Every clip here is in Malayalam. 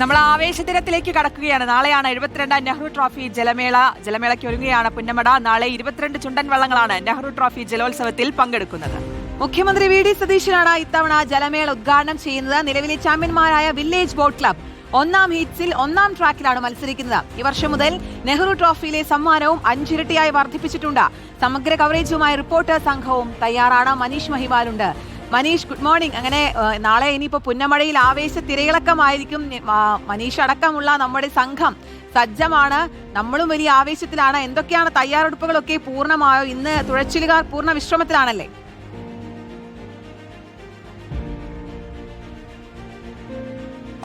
നമ്മൾ ആവേശദിനത്തിലേക്ക് കടക്കുകയാണ്. നാളെയാണ് 72ാം നെഹ്റു ട്രോഫി ജലമേളയ്ക്ക് ഒരുങ്ങുകയാണ് പുന്നമട. നാളെ 22 ചുണ്ടൻ വള്ളങ്ങളാണ് നെഹ്റു ട്രോഫി ജലോത്സവത്തിൽ പങ്കെടുക്കുന്നത്. മുഖ്യമന്ത്രി വി.ഡി. സതീശനാണ് ഇത്തവണ ജലമേള ഉദ്ഘാടനം ചെയ്യുന്നത്. നിലവിലെ ചാമ്പ്യന്മാരായ വില്ലേജ് ബോട്ട് ക്ലബ് 1ാം ഹീറ്റ്സിൽ 1ാം ട്രാക്കിലാണ് മത്സരിക്കുന്നത്. ഈ വർഷം മുതൽ നെഹ്റു ട്രോഫിയിലെ സമ്മാനവും 5 ഇരട്ടിയായി വർദ്ധിപ്പിച്ചിട്ടുണ്ട്. സമഗ്ര കവറേജുമായി റിപ്പോർട്ടർ സംഘവും തയ്യാറാണ്. മനീഷ് മഹിവാലുണ്ട്. Manish, good morning. അങ്ങനെ നാളെ ഇനിയിപ്പോ പുന്നമടയിൽ ആവേശ തിരയിളക്കമായിരിക്കും. മനീഷ് അടക്കമുള്ള നമ്മുടെ സംഘം സജ്ജമാണ്. നമ്മളും വലിയ ആവേശത്തിലാണ്. എന്തൊക്കെയാണ് തയ്യാറെടുപ്പുകളൊക്കെ പൂർണ്ണമായോ? ഇന്ന് തുഴച്ചിലുകാർ പൂർണ്ണ വിശ്രമത്തിലാണല്ലേ?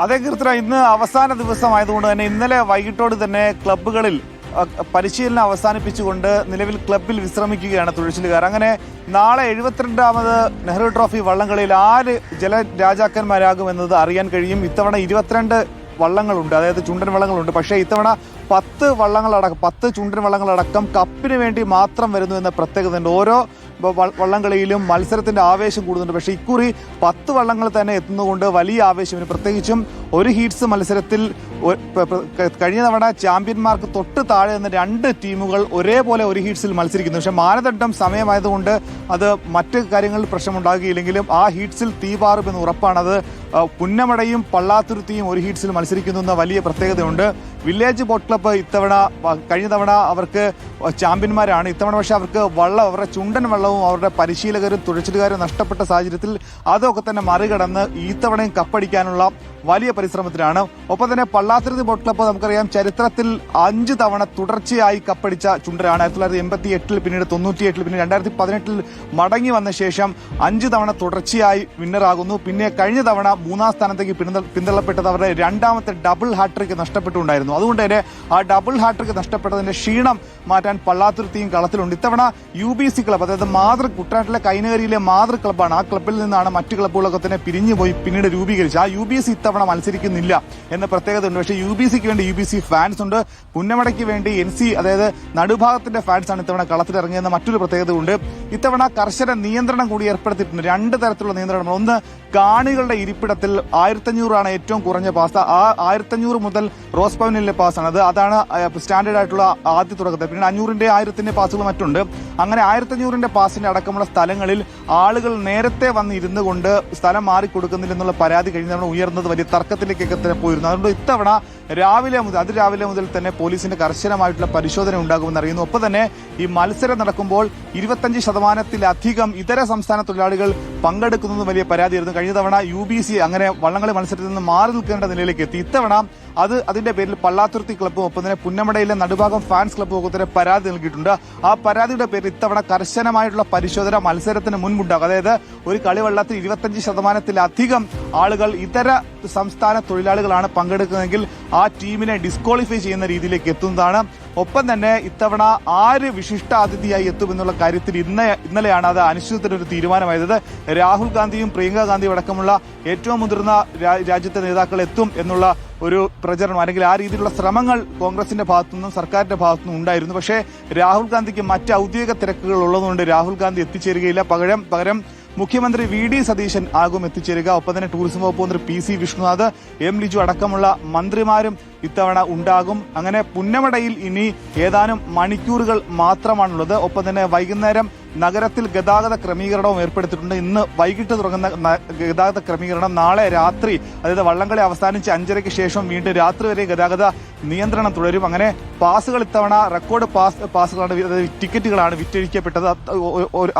അതേ കീർത്തന, ഇന്ന് അവസാന ദിവസമായതുകൊണ്ട് തന്നെ ഇന്നലെ വൈകിട്ടോട് തന്നെ ക്ലബ്ബുകളിൽ പരിശീലനം അവസാനിപ്പിച്ചുകൊണ്ട് നിലവിൽ ക്ലബ്ബിൽ വിശ്രമിക്കുകയാണ് തുഴച്ചിലുകാർ. അങ്ങനെ നാളെ 72ാമത് നെഹ്റു ട്രോഫി വള്ളംകളിയിൽ 6 ജലരാജാക്കന്മാരാകുമെന്നത് അറിയാൻ കഴിയും. ഇത്തവണ 22 വള്ളങ്ങളുണ്ട്, അതായത് ചുണ്ടൻ വള്ളങ്ങളുണ്ട്. പക്ഷേ ഇത്തവണ 10 ചുണ്ടൻ വള്ളങ്ങളടക്കം കപ്പിന് വേണ്ടി മാത്രം വരുന്നു എന്ന പ്രത്യേകതയുണ്ട്. ഓരോ വള്ളംകളിയിലും മത്സരത്തിന്റെ ആവേശം കൂടുന്നുണ്ട്. പക്ഷേ ഇക്കുറി 10 വള്ളങ്ങൾ തന്നെ എത്തുന്നതുകൊണ്ട് വലിയ ആവേശം. പ്രത്യേകിച്ചും ഒരു ഹീറ്റ്സ് മത്സരത്തിൽ കഴിഞ്ഞ തവണ ചാമ്പ്യന്മാർക്ക് തൊട്ട് താഴെ നിന്ന് 2 ടീമുകൾ ഒരേപോലെ ഒരു ഹീറ്റ്സിൽ മത്സരിക്കുന്നു. പക്ഷേ മാനദണ്ഡം സമയമായതുകൊണ്ട് അത് മറ്റ് കാര്യങ്ങളിൽ പ്രശ്നമുണ്ടാകുകയില്ലെങ്കിലും ആ ഹീറ്റ്സിൽ തീപാറുമെന്ന് ഉറപ്പാണ്. അത് പുന്നമടയും പള്ളാത്തുരുത്തിയും ഒരു ഹീറ്റ്സിൽ മത്സരിക്കുന്നു എന്ന വലിയ പ്രത്യേകതയുണ്ട്. വില്ലേജ് ബോട്ട് ക്ലബ്ബ് കഴിഞ്ഞ തവണ അവർക്ക് ചാമ്പ്യന്മാരാണ്. ഇത്തവണ പക്ഷേ അവർക്ക് അവരുടെ ചുണ്ടൻ വള്ളവും അവരുടെ പരിശീലകരും തുഴച്ചിലുകാരും നഷ്ടപ്പെട്ട സാഹചര്യത്തിൽ അതൊക്കെ തന്നെ മറികടന്ന് ഇത്തവണയും കപ്പടിക്കാനുള്ള വലിയ പരിശ്രമത്തിലാണ്. ഒപ്പം തന്നെ പള്ളാത്തുരുത്തി ബോട്ട് ക്ലബ്ബ് നമുക്കറിയാം ചരിത്രത്തിൽ 5 തവണ തുടർച്ചയായി കപ്പടിച്ച ചുണ്ടനാണ്. 1988, പിന്നീട് 98, പിന്നെ 2018 മടങ്ങി വന്ന ശേഷം 5 തവണ തുടർച്ചയായി വിന്നറാകുന്നു. പിന്നെ കഴിഞ്ഞ തവണ 3ാം സ്ഥാനത്തേക്ക് പിന്തള്ളപ്പെട്ടത് അവരുടെ 2ാമത്തെ ഡബിൾ ഹാട്രിക് നഷ്ടപ്പെട്ടുണ്ടായിരുന്നു. അതുകൊണ്ട് തന്നെ ആ ഡബിൾ ഹാട്രിക് നഷ്ടപ്പെട്ടതിന്റെ ക്ഷീണം മാറ്റാൻ പള്ളാത്തുരുത്തിയും കളത്തിലുണ്ട്. ഇത്തവണ UBC ക്ലബ്ബ്, അതായത് കുട്ടനാട്ടിലെ കൈനകരിയിലെ മാതൃ ക്ലബ്ബാണ്. ആ ക്ലബ്ബിൽ നിന്നാണ് മറ്റു ക്ലബ്ബുകളൊക്കെ തന്നെ പിരിഞ്ഞുപോയി പിന്നീട് രൂപീകരിച്ചത്. ആ UBC ഇത്തവണ മത്സരിക്കുന്നില്ല എന്ന പ്രത്യേകത ഉണ്ട്. പക്ഷേ UBCക്ക് വേണ്ടി UBC ഫാൻസ് ഉണ്ട്. പുന്നമടയ്ക്ക് വേണ്ടി NC, അതായത് നടുഭാഗത്തിന്റെ ഫാൻസാണ് ഇത്തവണ കളത്തിലിറങ്ങിയെന്ന മറ്റൊരു പ്രത്യേകത ഉണ്ട്. ഇത്തവണ കർശന നിയന്ത്രണം കൂടി ഏർപ്പെടുത്തിയിട്ടുണ്ട്. 2 തരത്തിലുള്ള നിയന്ത്രണം. ഒന്ന്, കാണികളുടെ ഇരിപ്പിടത്തിൽ 1500 ഏറ്റവും കുറഞ്ഞ പാസ്. ആ 1500 മുതൽ റോസ് പവനിലെ പാസ്സാണ്. അതാണ് സ്റ്റാൻഡേർഡ് ആയിട്ടുള്ള ആദ്യ തുടക്കത്തിൽ. പിന്നെ 500ന്റെ 1000ന്റെ പാസുകൾ മറ്റുണ്ട്. അങ്ങനെ 1500ന്റെ പാസിന്റെ അടക്കമുള്ള സ്ഥലങ്ങളിൽ ആളുകൾ നേരത്തെ വന്ന് ഇരുന്നു കൊണ്ട് സ്ഥലം മാറിക്കൊടുക്കുന്നില്ലെന്നുള്ള പരാതി കഴിഞ്ഞ തവണ ഉയർന്നത് വലിയ തർക്കത്തിലേക്കൊക്കെ തന്നെ പോയിരുന്നു. അതുകൊണ്ട് ഇത്തവണ അതിരാവിലെ മുതൽ തന്നെ പോലീസിന്റെ കർശനമായിട്ടുള്ള പരിശോധന ഉണ്ടാകുമെന്ന് അറിയുന്നു. ഒപ്പം തന്നെ ഈ മത്സരം നടക്കുമ്പോൾ 25%-ലധികം ഇതര സംസ്ഥാന തൊഴിലാളികൾ പങ്കെടുക്കുന്നത് വലിയ പരാതിയായിരുന്നു. കഴിഞ്ഞ തവണ UBC അങ്ങനെ വള്ളംകളി മത്സരത്തിൽ നിന്ന് മാറി നിൽക്കേണ്ട നിലയിലേക്ക് എത്തി. ഇത്തവണ അതിന്റെ പേരിൽ പള്ളാത്തുരുത്തി ക്ലബ്ബും ഒപ്പം തന്നെ പുന്നമടയിലെ നടുഭാഗം ഫാൻസ് ക്ലബ്ബും ഒക്കെ തന്നെ പരാതി നൽകിയിട്ടുണ്ട്. ആ പരാതിയുടെ പേരിൽ ഇത്തവണ കർശനമായിട്ടുള്ള പരിശോധന മത്സരത്തിന് മുൻപുണ്ടാകും. അതായത് ഒരു കളിവള്ളത്തിൽ 25%-ലധികം ആളുകൾ ഇതര സംസ്ഥാന തൊഴിലാളികളാണ് പങ്കെടുക്കുന്നതെങ്കിൽ ആ ടീമിനെ ഡിസ്ക്വാളിഫൈ ചെയ്യുന്ന രീതിയിലേക്ക് എത്തുന്നതാണ്. ഒപ്പം തന്നെ ഇത്തവണ 6 വിശിഷ്ടാതിഥിയായി എത്തുമെന്നുള്ള കാര്യത്തിൽ ഇന്നലെയാണ് അത് അനിശ്ചിതത്വത്തിനൊരു തീരുമാനമായത്. രാഹുൽ ഗാന്ധിയും പ്രിയങ്ക ഗാന്ധിയും അടക്കമുള്ള ഏറ്റവും മുതിർന്ന രാജ്യത്തെ നേതാക്കൾ എത്തും എന്നുള്ള ഒരു പ്രചരണം, അല്ലെങ്കിൽ ആ രീതിയിലുള്ള ശ്രമങ്ങൾ കോൺഗ്രസിന്റെ ഭാഗത്തുനിന്നും സർക്കാരിന്റെ ഭാഗത്തുനിന്നും ഉണ്ടായിരുന്നു. പക്ഷേ രാഹുൽ ഗാന്ധിക്ക് മറ്റ് ഔദ്യോഗിക തിരക്കുകൾ ഉള്ളതുകൊണ്ട് രാഹുൽ ഗാന്ധി എത്തിച്ചേരുകയില്ല. പകരം മുഖ്യമന്ത്രി വി.ഡി. സതീശൻ ആകും എത്തിച്ചേരുക. ഒപ്പം തന്നെ ടൂറിസം വകുപ്പ് മന്ത്രി PC വിഷ്ണുനാഥ്, M. ലിജു അടക്കമുള്ള മന്ത്രിമാരും ഇത്തവണ ഉണ്ടാകും. അങ്ങനെ പുന്നമടയിൽ ഇനി ഏതാനും മണിക്കൂറുകൾ മാത്രമാണുള്ളത്. ഒപ്പം തന്നെ വൈകുന്നേരം നഗരത്തിൽ ഗതാഗത ക്രമീകരണവും ഏർപ്പെടുത്തിയിട്ടുണ്ട്. ഇന്ന് വൈകിട്ട് തുടങ്ങുന്ന ഗതാഗത ക്രമീകരണം നാളെ രാത്രി, അതായത് വള്ളംകളി അവസാനിച്ച് 5:30-ക്ക് ശേഷം വീണ്ടും രാത്രി വരെ ഗതാഗത നിയന്ത്രണം തുടരും. അങ്ങനെ പാസുകൾ ഇത്തവണ റെക്കോർഡ് പാസുകളാണ്, ടിക്കറ്റുകളാണ് വിറ്റഴിക്കപ്പെട്ടത്.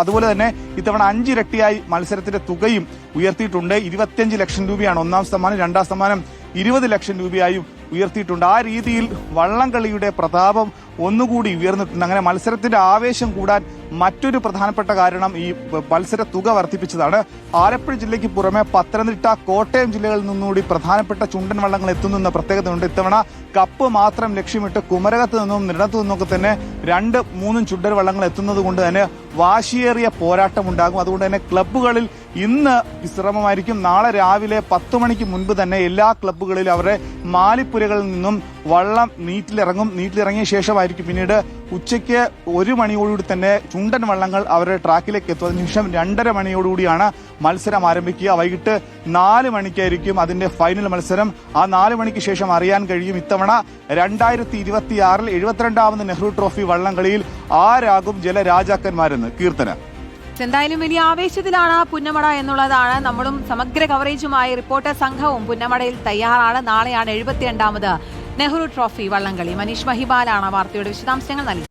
അതുപോലെ തന്നെ ഇത്തവണ 5 ഇരട്ടിയായി മത്സരത്തിന്റെ തുകയും ഉയർത്തിയിട്ടുണ്ട്. 25 ലക്ഷം രൂപയാണ് 1ാം സമ്മാനം, 2ാം സമ്മാനം 20 ലക്ഷം രൂപയായും ഉയർത്തിയിട്ടുണ്ട്. ആ രീതിയിൽ വള്ളംകളിയുടെ പ്രതാപം ഒന്നുകൂടി ഉയർന്നിട്ടുണ്ട്. അങ്ങനെ മത്സരത്തിന്റെ ആവേശം കൂടാൻ മറ്റൊരു പ്രധാനപ്പെട്ട കാരണം ഈ മത്സര തുക വർദ്ധിപ്പിച്ചതാണ്. ആലപ്പുഴ ജില്ലയ്ക്ക് പുറമെ പത്തനംതിട്ട, കോട്ടയം ജില്ലകളിൽ നിന്നുകൂടി പ്രധാനപ്പെട്ട ചുണ്ടൻ വള്ളങ്ങൾ എത്തുന്ന പ്രത്യേകതയുണ്ട്. ഇത്തവണ കപ്പ് മാത്രം ലക്ഷ്യമിട്ട് കുമരകത്ത് നിന്നും നിരണത്തു നിന്നൊക്കെ തന്നെ 2-3 ചുണ്ടൻ വള്ളങ്ങൾ എത്തുന്നത് കൊണ്ട് തന്നെ വാശിയേറിയ പോരാട്ടമുണ്ടാകും. അതുകൊണ്ട് തന്നെ ക്ലബ്ബുകളിൽ ഇന്ന് വിശ്രമമായിരിക്കും. നാളെ രാവിലെ 10 മണിക്ക് മുൻപ് തന്നെ എല്ലാ ക്ലബ്ബുകളിലും അവരുടെ മാലിപ്പുരകളിൽ നിന്നും വള്ളം നീറ്റിലിറങ്ങിയ ശേഷമായിരിക്കും പിന്നീട് ഉച്ചയ്ക്ക് 1 മണിയോടുകൂടി തന്നെ ചുണ്ടൻ വള്ളങ്ങൾ അവരുടെ ട്രാക്കിലേക്ക് എത്തും. അതിനുശേഷം 2:30 മണിയോടുകൂടിയാണ് മത്സരം ആരംഭിക്കുക. വൈകിട്ട് 4 മണിക്കായിരിക്കും അതിന്റെ ഫൈനൽ മത്സരം. ആ 4 മണിക്ക് ശേഷം അറിയാൻ കഴിയും ഇത്തവണ 2026 72ാമത് നെഹ്റു ട്രോഫി വള്ളംകളിയിൽ ആരാകും ജലരാജാക്കന്മാരെന്ന്. കീർത്തന, എന്തായാലും വലിയ ആവേശത്തിലാണ് പുന്നമട എന്നുള്ളതാണ്. നമ്മളും സമഗ്ര കവറേജുമായി റിപ്പോർട്ടർ സംഘവും പുന്നമടയിൽ തയ്യാറാണ്. നാളെയാണ് 72ാമത് നെഹ്റു ട്രോഫി വള്ളംകളി. മനീഷ് മഹിബാലാണ് വാർത്തയുടെ വിശദാംശങ്ങൾ നൽകി.